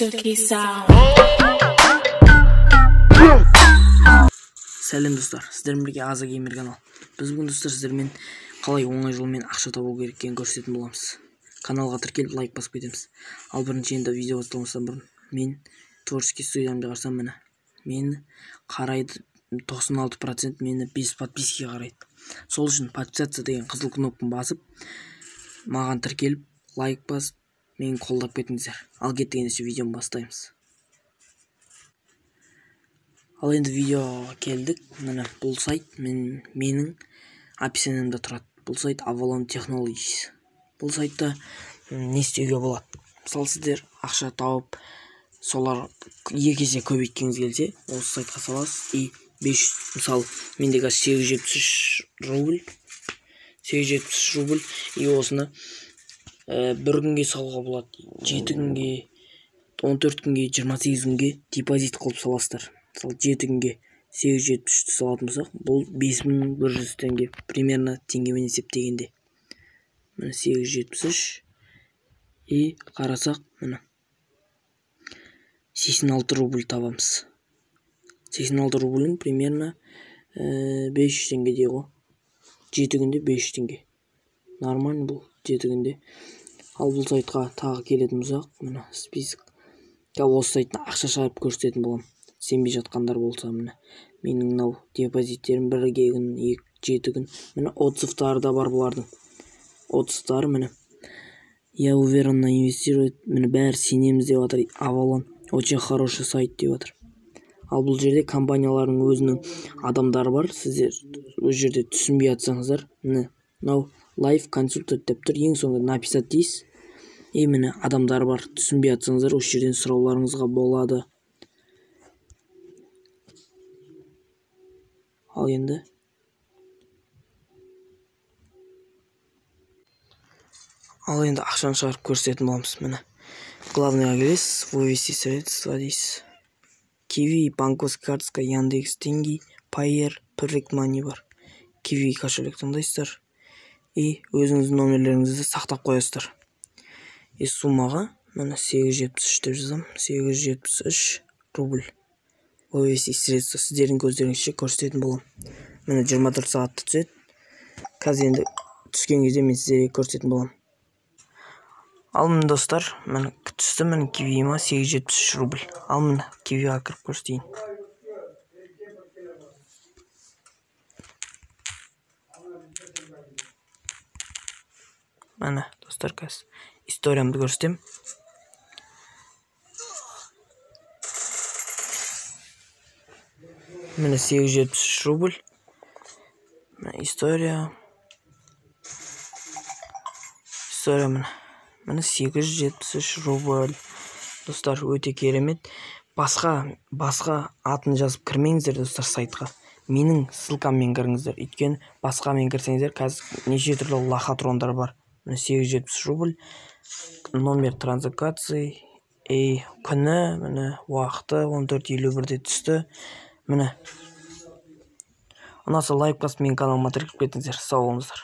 Сәлем достар, сіздермен бірге Аза Геймер канал. Біз бүгін достар сіздермен қалай оңай жолмен ақша табу керек екенін көрсететін боламыз. Каналға тіркеліп лайк басып кетеміз. Ал бірінші енді видео басталмастан бұрын мен творческий студиямды қарасам, мені қарайды 96%, мені 5 подписки қарайды. Сол үшін подписаться деген қызыл кнопканы басып, маған тіркеліп лайк басып, мені қолдап кетіңіздер. Ал кеттігенше видеоны бастаймыз. Ал енді видеоға келдік. Міне бұл сайт менің описаниемде тұрады. Бұл сайт Avalon Technologies. Бұл сайтта не істеуге болады? Мысалы сіздер ақша тауып, солар 2 есе көбейткіңіз келсе, осы сайтқа саласыз и 500, мысалы менде қазір 873 рубль и осыны бір күнге салуға болады. 7 күнге, 14 күнге, 28 күнге депозит қылып саласыздар. Мысалы 7 күнге 873 салатын болсақ, бұл 5100 теңге, примерно теңгемен есептегенде. Міне 873 и қарасақ, міне 86 рубль табамыз. 86 рубльдің примерно 500 теңге дейгі. 7 күнде 500 теңге. Нормально бұл 7 күнде. Ал бұл сайтқа тағы келетін болсақ, міне список. Осы сайтына ақша шығарып көрсететін болам. Сенбей жатқандар болса, міне менің мынау депозиттерім 1 күн, 7 күн. Міне отзывтары да бар бұлардың. Отзывтары міне. Я уверен на инвестировать. Міне бәрі сенеміз деп жатыр. Avalon очень хороший сайт деп жатыр. Ал бұл жерде компаниялардың өзінің адамдары бар. Сіздер өз жерде түсінбей жатсаңыздар, міне мынау live консультант деп тұр. Ең соңында написать дейсіз. И міне адамдары бар. Түсінбей жатсаңыздар, осы жерден сұрауларыңызға болады. Ал енді ақшаны шығарып көрсететін боламыз. Міне главныйға келесіз, вывести средства дейсіз. Kiwi, банковская карточка, Яндекс деньги, Payer, Perfect Money бар. Kiwi кошелек таңдайсыздар и өзіңіздің номерлеріңізді сақтап қоясыздар. И суммаға міне 873 деп жазам. 873 рубль. Вывести средства сіздердің көздеріңізше көрсететін болам. Міне 24 сағатта түседі. Қазір енді түскен кезде мен сіздерге көрсететін болам. Ал міне достар, міне түсті, міне Kiwi'ма 873 рубль. Ал міне Kiwi'ға кіріп көрсетейін. Міне достар, қазір историямды көрсетем. Міне 873 рубль. История міне. Міне 873 рубль. Достар, өте керемет. Басқа атын жазып кірмеңіздер достар сайтқа. Менің ссылкаммен кіріңіздер. Өйткені басқамен кірсеңіздер, қазір неше түрлі лохотрондар бар. Міне 873 рубль. Номер транзакции. Күні, міне уақыты 14:51-де түсті. Міне. Ұнаса лайк басып менің каналыма тіркеліп кетіңіздер. Сау болыңыздар.